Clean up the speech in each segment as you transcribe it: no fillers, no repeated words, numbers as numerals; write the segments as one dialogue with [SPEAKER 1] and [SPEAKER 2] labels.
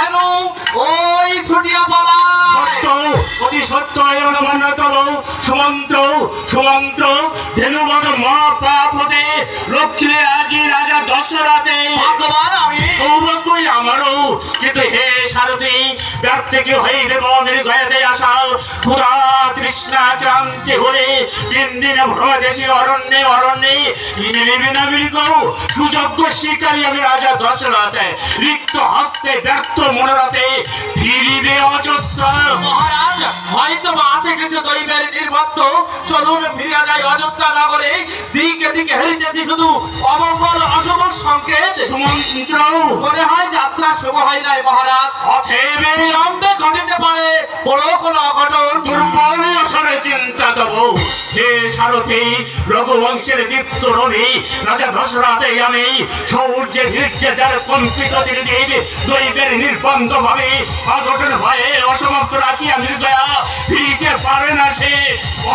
[SPEAKER 1] হেন ওই ছুটিয়া পালা
[SPEAKER 2] সত্য অতি সত্য মান্যতর সুমন্ত্র সুমন্ত্র ধেনুবদ মহাপাপ হতে রক্ষে আজি রাজা দশরথে
[SPEAKER 1] ভগবান আমি
[SPEAKER 2] সৌভাগ্যই আমারও কিন্তু হে সারথি ব্যর্থকে হইবে মনের গয়াতে আসা ক্ষুধা তৃষ্ণা ক্রান্তি হলে তিন দিন ভ্রমদেশী অরণ্যে অরণ্যে নিলিবে না মিলিক সুযোগ্য শিকারী আমি রাজা দশরথে রিক্ত হস্তে ব্যর্থ মনোরথে ফিরিবে অযোধ্যা।
[SPEAKER 1] মহারাজ হয়তো বা আছে কিছু দৈবের নির্বাত্ত চলুন ফিরিয়া যাই অযোধ্যা নগরে দিকে দিকে হেরিতেছি শুধু অমঙ্গল অশুভ সংকেত
[SPEAKER 2] সুমন্ত্র
[SPEAKER 1] মনে হয় যাত্রা শুভ হয় নাই মহারাজ
[SPEAKER 2] অথেবে
[SPEAKER 1] বিলম্বে ঘটিতে পারে বড় কোনো অঘটন
[SPEAKER 2] দুর্বলসরে চিন্তা দেব হে সারথি রঘুবংশের দীপ্ত রবি রাজা দশরথে আমি সূর্যের বীর্যে যার কম্পিত ত্রিদেব দৈবের নির্বন্ধ ভাবে অঘটন ভয়ে অসমাপ্ত রাখিয়া নির্দয়া ফিরিতে পারে না সে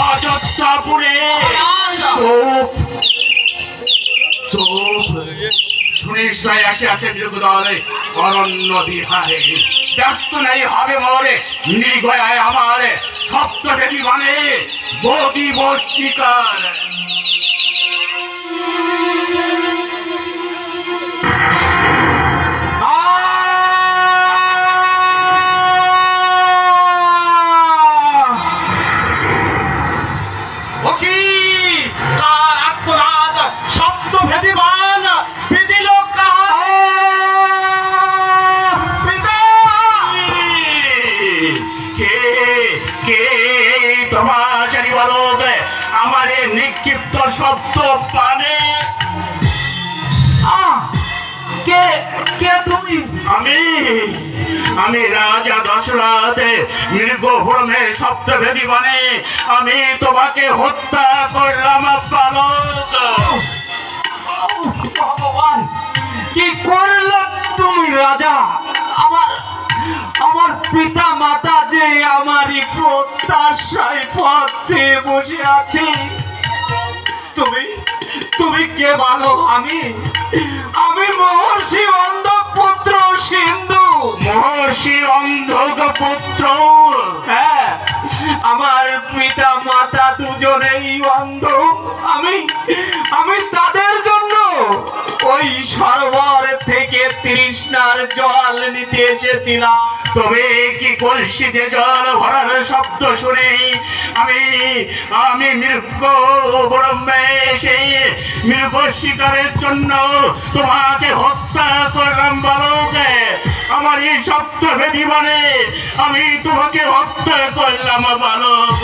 [SPEAKER 2] অযোধ্যাপুরে। চুপ চুপ সুনিশ্চয় আসিয়াছে মৃগদলে অরণ্য বিহারে ব্যর্থ নাই হবে মরে নির্গয়ায় আমার সপ্তদেবী মানে বদিব শিকার। আমারে নিক্ষিপ্ত শব্দ পানে
[SPEAKER 1] কে কে তুমি
[SPEAKER 2] আমি আমি রাজা দশরথ মৃগভ্রমে সপ্তভেদী বনে আমি তোমাকে হত্যা করলাম বালক।
[SPEAKER 1] ভগবান কি করল তুমি রাজা আমার আমার পিতা মাতা যে আমারই প্রত্যাশায় পথে বসে আছে তুমি তুমি কে বলো আমি আমি মহর্ষি অন্ধ পুত্র সিন্ধু
[SPEAKER 2] মহর্ষি অন্ধক পুত্র
[SPEAKER 1] হ্যাঁ আমার পিতা মাতা দুজনেই অন্ধ আমি আমি তাদের জন্য ওই সরোবর থেকে তৃষ্ণার জল নিতে এসেছিলাম।
[SPEAKER 2] তবে কি কলসিতে জল ভরার শব্দ শুনে আমি আমি মৃগ ব্রহ্মে সেই মৃগ শিকারের জন্য তোমাকে হত্যা করলাম বালক। আমার এই সপ্তভেদী বনে আমি তোমাকে হত্যা করলাম বালক।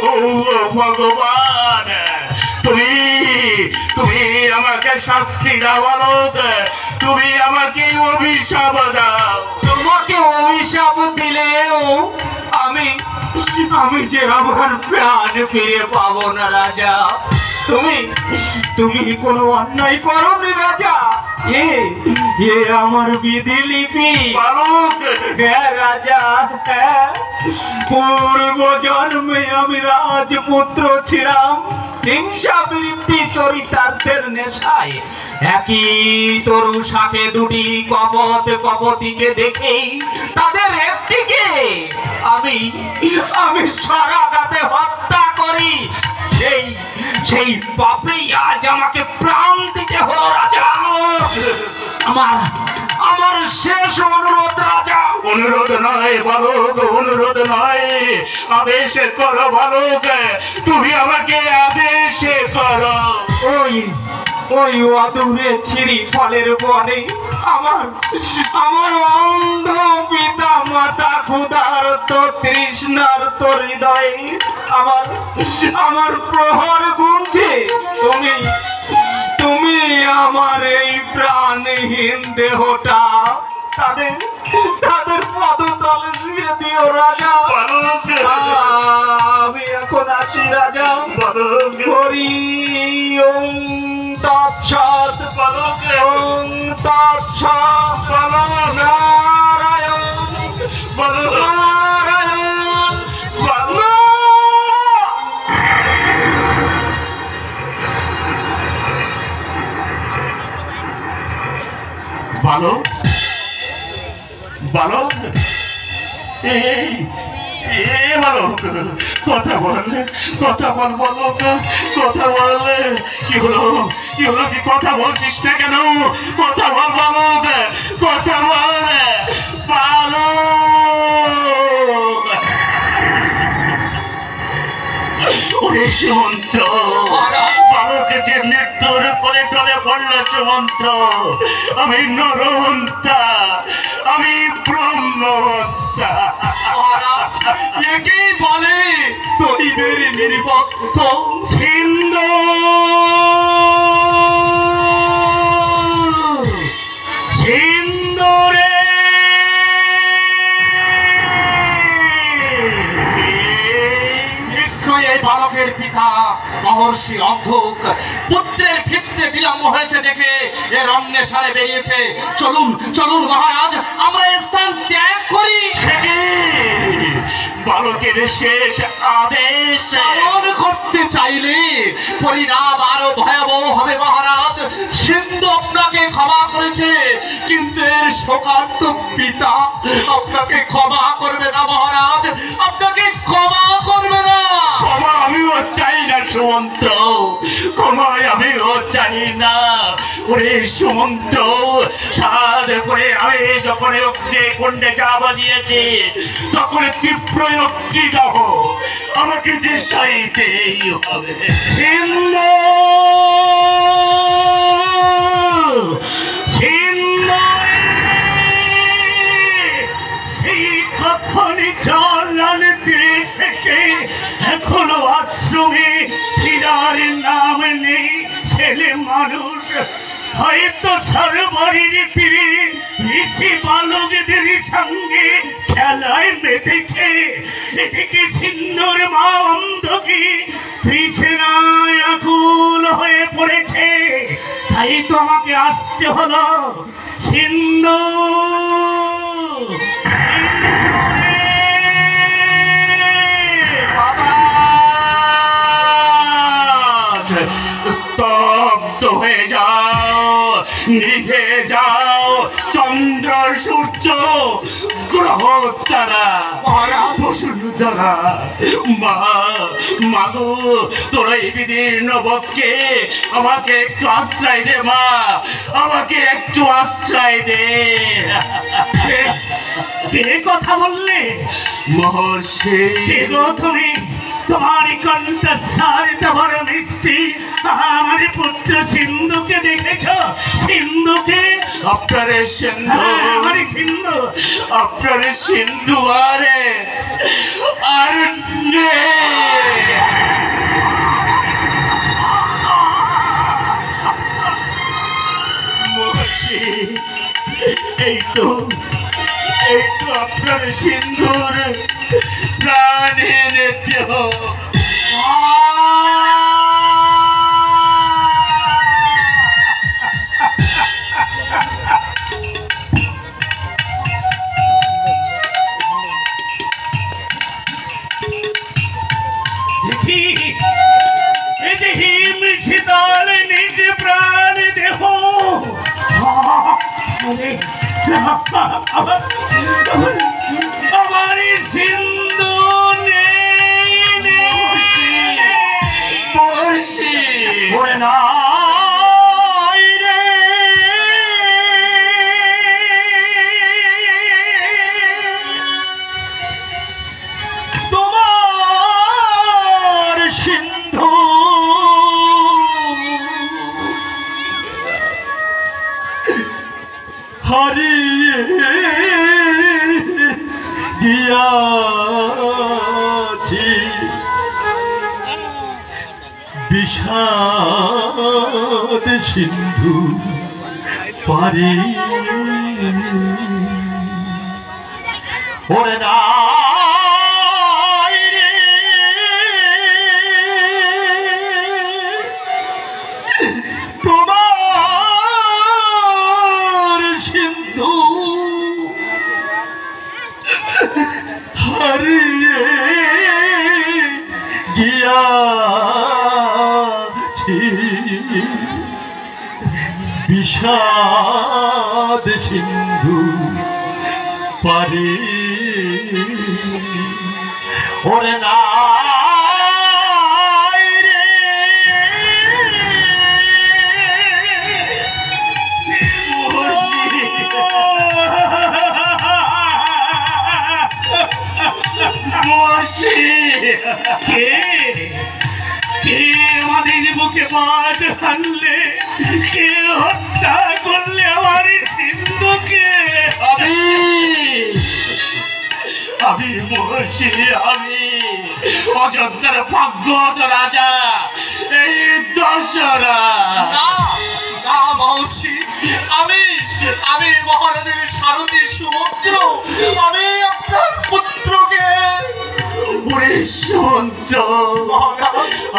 [SPEAKER 2] ও ভগবান তুমি তুমি আমাকে শাস্তি দাও বালক, তুমি আমাকে অভিশাপ দাও।
[SPEAKER 1] তোমাকে অভিশাপ দিলেও আমি আমি যে আমার প্রাণ ফিরে পাবো না রাজা। তুমি তুমি কোনো অন্যায় করোনি রাজা। এ আমার বিধি লিপি
[SPEAKER 2] বালক
[SPEAKER 1] হ্যাঁ রাজা হ্যাঁ পূর্ব জন্মে আমি রাজপুত্র ছিলাম হিংসাবৃত্তি চরিতার্থের নেশায় একই তরু শাকে দুটি কপট কপটিকে দেখেই তাদের একটিকে আমি আমি সরাগাতে হত্যা করি। সেই সেই পাপেই আজ আমাকে প্রাণ দিতে হলো রাজা। আমার আমার শেষ অনুরোধ রাজা।
[SPEAKER 2] অনুরোধ নয় বালক, অনুরোধ নয়, আদেশ করো বালক, তুমি আমাকে আদেশ করো।
[SPEAKER 1] ওই ওই অদূরে ছিরি ফলের বনে আমার আমার অন্ধ পিতা মাতা ক্ষুধার্ত তৃষ্ণার্ত হৃদয়ে আমার আমার প্রহর গুনছে। তুমি তুমি আমার এই প্রাণহীন দেহটা তাদের তাদের পদতলে শুয়ে দিও রাজা। আমি এখন আসি রাজা। হরি ওম তৎসৎ ওম তৎসৎ নারায়ণ নারায়ণ
[SPEAKER 2] বালক বালক, এই বালক, কথা বল, কথা বল বালক, কথা বল। কি হলো, কি হলো, তুই কথা বলছিস না কেন? কথা বল বালক, কথা বল বালক। ওরে সুমন্ত, বালকে যে মৃত্যুর কোলে টলে পড়ল সুমন্ত। আমি নরহন্তা, আমি ব্রহ্মহন্তা।
[SPEAKER 1] একেই বলে দৈবের নির্ভক্ত।
[SPEAKER 2] সিন্ধু, সিন্ধুরে
[SPEAKER 1] নিশ্চয়ই এই বালকের পিতা মহর্ষি অন্ধক পুত্রের ভিত্তে বিলম্ব হয়েছে দেখে এর অন্বেষণে বেরিয়েছে। চলুন চলুন মহারাজ, আমরা স্থান ত্যাগ করি।
[SPEAKER 2] বালকের শেষ আদেশ
[SPEAKER 1] পালন করতে চাইলে পরিণাম আরো ভয়াবহ হবে মহারাজ। সিন্ধু আপনাকে ক্ষমা করেছে, কিন্তু এর শোকার্ত পিতা আপনাকে ক্ষমা করবে না মহারাজ, আপনাকে ক্ষমা করবে না।
[SPEAKER 2] ক্ষমা আমিও চাই না সুমন্ত, ক্ষমায় আমিও চাই না। ওরে সুমন্ত, সাধ করে আমি যখন অগ্নি কুণ্ডে চাপা দিয়েছি, তখন তীব্র অগ্নি দাহ আমাকে যে চাইতেই হবে। সিন্ধু, সিন্ধু, সেই কখনই চলান শেষে এখনো আশ্রমে ফিরার নাম নেই ছেলে মানুষ। হয়তো সর্বরী ঋষি বালকদের সঙ্গে খেলায় মেতেছে। এদিকে সিন্ধুর মা অন্ধকি বিছানায় আকুল হয়ে পড়েছে, তাই তো আমাকে আসতে হলো। সিন্ধু, স্তব্ধ হয়ে যাও, নিভে যাও চন্দ্র সূর্য গ্রহ তারা বসুন্ধরা। মা, মাগো, তোরা এই বিদীর্ণ বক্ষে আমাকে একটু আশ্রয় দে মা, আমাকে একটু আশ্রয় দে। কে কথা বললে? মহর্ষি। তুমি, তোমার কণ্ঠস্বর তোমার মিষ্টি। আমার পুত্র সিন্ধুকে দেখেছ? সিন্ধুকে? আপনার সিন্ধু, আমার সিন্ধু, আপনার সিন্ধু আরে আর মহর্ষি, এই তো, এই তো আপনার সিন্ধুর প্রাণ এনে দেহ। শীতল নিজ প্রাণ দেহ। আমার সিন্ধু না তোমার সিন্ধু হারিয়ে গিয়াছি বিষাদ সিন্ধু পারি। ওরে না তোমার সিন্ধু হারিয়ে গিয়াছি বিষাদ সিন্ধু
[SPEAKER 1] পারি ওরে না
[SPEAKER 2] কে আমাদের বুকে বাদ আনলে, কে হত্যা করলে আমার সিন্ধুকে? আমি মহর্ষি, আমি অযোধ্যার ভাগ্যবত রাজা, এই দশরা।
[SPEAKER 1] না না মহর্ষি, আমি আমি মহারাজের সারথী সুমন্ত্র, আমি আপনার পুত্রকে।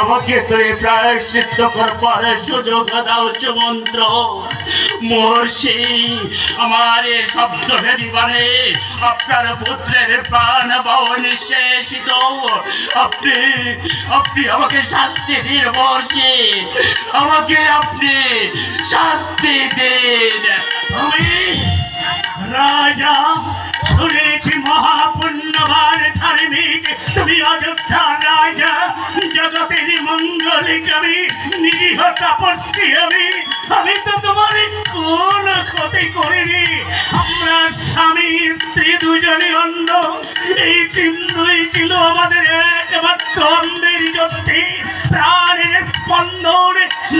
[SPEAKER 2] আমাকে তুমি প্রায়শ্চিত্ত করবার সুযোগ দাও সুমন্ত্র। মহর্ষি, আমার এ শব্দ ভেদিবারে আপনার পুত্রের প্রাণ বাও নিঃশেষিত। আপনি আপনি আমাকে শাস্তি দিন মহর্ষি, আমাকে আপনি শাস্তি দিন। আমি রাজা শুনেছি মহাপুণ্যবান ধার্মিক তুমি অযোধ্যা রাজা, জগতের মঙ্গলিক আমি, নিরীহ তাপস্বী আমি তো তোমার কোন ক্ষতি করিনি। আমরা স্বামী স্ত্রী দুজনই অন্ধ, এই চিহ্নই ছিল আমাদের একমাত্র অন্ধের জ্যোতি, প্রাণের স্পন্দন,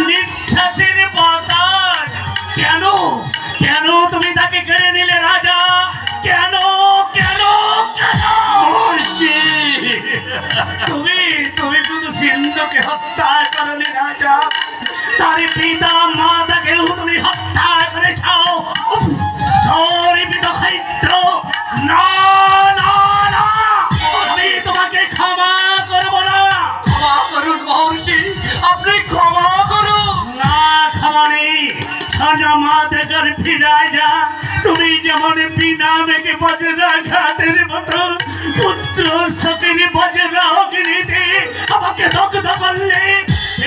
[SPEAKER 2] নিঃশ্বাসের বাতাস। কেন কেন তুমি তাকে কেড়ে নিলে রাজা? কেন কেন কেন? তুমি তুমি শুধু সিন্ধুকে হত্যা করলে রাজা, তার পিতা মাতাকেও তুমি হত্যা করেছ। না না না, আমি তোমাকে ক্ষমা করবো না।
[SPEAKER 1] ক্ষমা করুন মহর্ষি, আপনি ক্ষমা করুন।
[SPEAKER 2] না, ক্ষমা নেই। সাজা মাতে কর ফিরায় যা। তুমি যেমন বিনা মেঘে বজ্রাঘাতের মতো পুত্র সখীর বজ্রা অগ্নিতে আমাকে দগ্ধ করলে,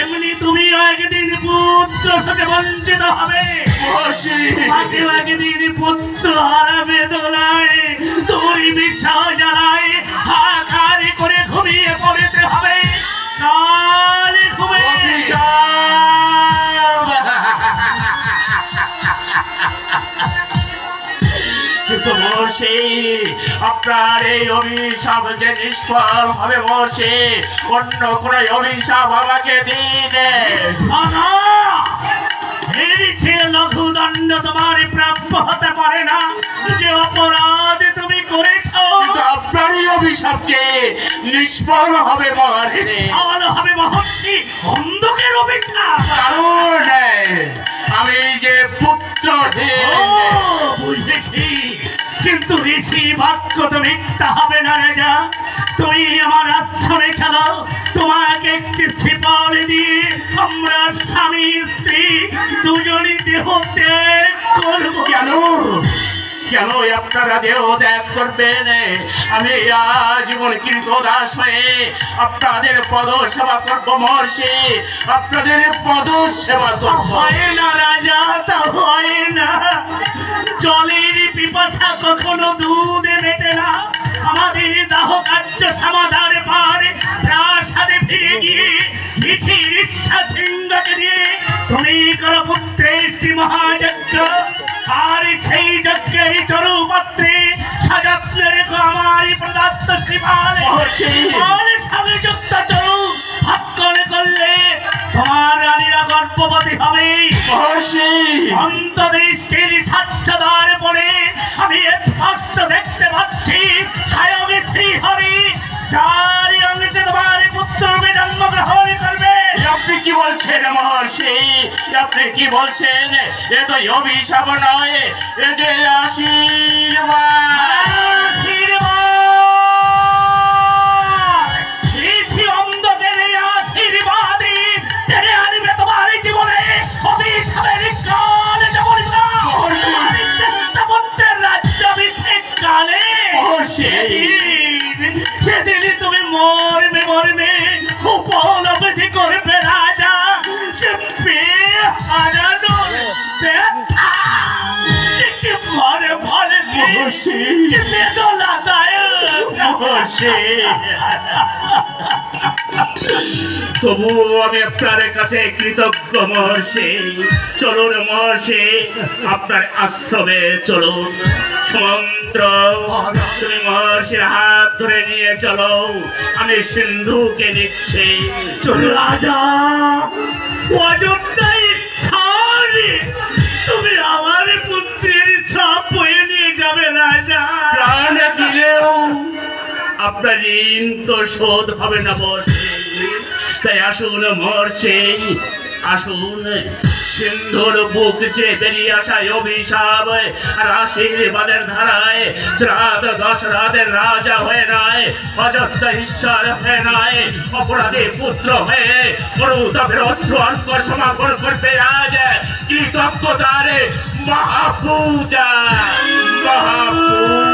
[SPEAKER 2] এমনি তুমি একদিন পুত্র থেকে বঞ্চিত হবে। তোমাকে একদিন পুত্র হারাবে দোলায়, তুমি বিষয় জ্বালায় হাহাকার করে ঘুমিয়ে পড়তে হবে। কালে ঘুমে মহর্ষি, আপনার এই অভিশাপ যে নিষ্ফল হবে মহর্ষি, অন্য কোন অভিশাপ আমাকে দিন। এই যে লঘুদণ্ড তোমার প্রাপ্য হতে পারে না, যে অপরাধ তুমি করেছ, আপনারই অভিশাপ যে নিষ্ফল হবে মহর্ষি। হবে মহর্ষি অন্ধকের অভিশাপ। কারণ আমি যে পুত্র বুঝেছি, কিন্তু ঋষি বাক্য তো মিথ্যা হবে না রাজা। তুই আমার আশ্রমে চলো, তোমাকে একটি ত্রিপল দিয়ে আমরা স্বামী স্ত্রী দুজনই দেহ ত্যাগ করবো। কেন কেন আপনারা দেহ ত্যাগ করবেন? আমি আজীবন কৃতদাস হয়ে আপনাদের পদ সেবা করবো মহর্ষি, আপনাদের পদ সেবা করবো। হয় না রাজা, তা হয় না। জলের পিপাসা কখনো দুধে মেটে না। আমাদের দাহ কার্য সমাধার পারে প্রাসাদে ফিরে গিয়ে মিঠির ইচ্ছা সিংহকে দিয়ে তুমি করো পুত্রের মহাযজ্ঞ, আর সেই যজ্ঞের চরুপত্রে সযত্নে রেখো আমার প্রদত্ত শ্রীপালে সঙ্গে যুক্ত চরু ভক্ষণ করলে তোমার রানীরা গর্ভবতী হবে। অন্তদৃষ্টির স্বাচ্ছদার পরে আমি স্পষ্ট দেখতে পাচ্ছি স্বয়ং শ্রীহরি চারি অঙ্গে তোমার পুত্র জন্মগ্রহণ করবে। আপনি কি বলছেন মহর্ষি? আপনি কি বলছেন? এ তো অভিশাপ নয়, এ যে আশীর্বাদ। অন্ধকের আশীর্বাদী টেনে আনবে তোমার জীবনে অভিশাপের কাল। রাজ্যাভিষেক কালে সেদিন তুমি মরবে মরবে উপলব্ধি করবে রাজা, হারানোর ব্যথা। মহর্ষি মহর্ষি তবুও আমি আপনার কাছে কৃতজ্ঞ মহর্ষি। চলুন মহর্ষি, আপনার আশ্রমে চলুন। সমন্ত্র, তুমি মহর্ষির হাত ধরে নিয়ে চলো, আমি সিন্ধুকে নিচ্ছি। চলো রাজা, অযোধ্যায় ছাড়ি, তুমি আমার পুত্রের সব বয়ে নিয়ে যাবে রাজা। প্রাণ দিলেও আপনার ঋণ তো শোধ হবে না মহর্ষি। তাই আসুন মহর্ষি, আসুন। সিন্ধুর বুক যে বেরিয়ে আসায় অভিশাপ আর আশীর্বাদের ধারায় শ্রাদ দশরথের রাজা হয়ে নয়, অযোধ্যা ঈশ্বর হয়ে নয়, অপরাধী পুত্র হয়ে অনুতাপের অর্থ সমাপন করবে আজ কৃতজ্ঞতার মহাপূজা। মহাপূজা।